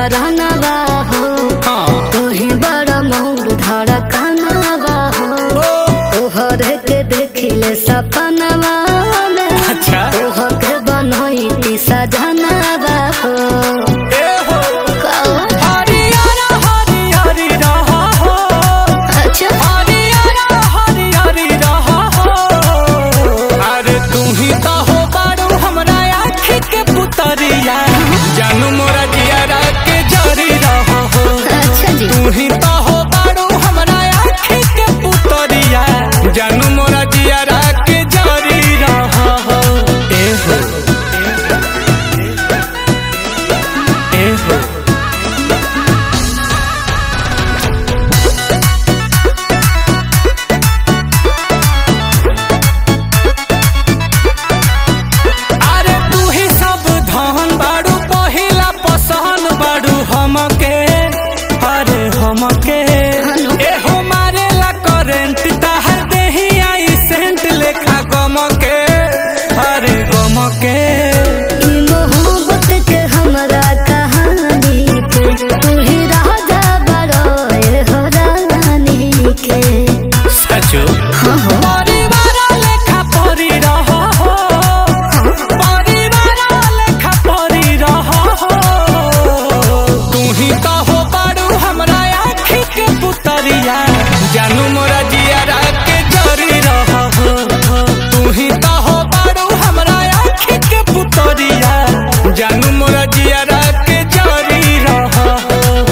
परानवा हो तू ही बड़ा मोर धड़कनवा हो तोहर के देखिले सपनवा में तोहर के बनैती सजनवा हो जानू मोरा जियारा के जरी रहो हो। अच्छा जी तू ही तो हो बारू हमरा आँखी के पुतरिया जानू मोरा जियारा के जरी रहो हो। ए हो ए हो हमके ए हो मारे ला करेंट ताहर देही आई सेंट लेखा गमके अरे गमके मोहब्बत के हमरा कहानी पे तू ही राजा बड़ो हो रानी के सचो परिवार लेखा परी रहो हो परिवार लेखा परी रहो हो तू ही तो हो बारू हमरा पुतरिया जानू मोरा जियारा के जरी रहो हो। तू ही तो हो बारू हमरा आँखी के पुतरिया जानू मोरा जियारा के जरी रहो हो।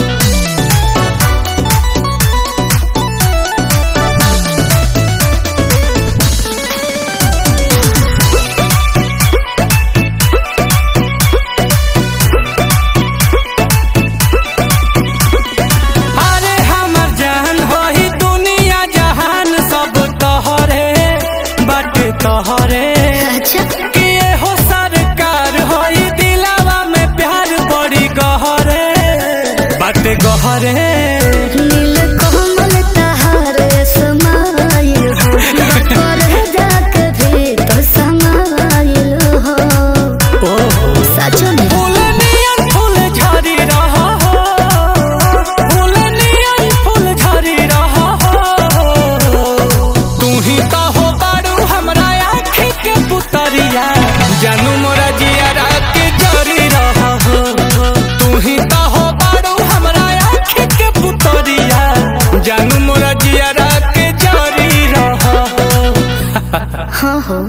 तोहरे कि हो सरकार होई दिलावा में प्यार बड़ी गहरे बात गहरे नील कमल तहारे समाइल हो बकर जाके भी तो समाइल हो सच में फूल नियन फूल झरी रहो हो फूल नियन फूल झरी रहो हो तू ही तो हो बारू हमरा पुतरिया जानू मोरा जियारा के जरी रहो हो। तू ही तो हो बारू हमरा आँखी के पुतरिया जानू मोरा जियारा के जरी रहो हो। हाँ हो।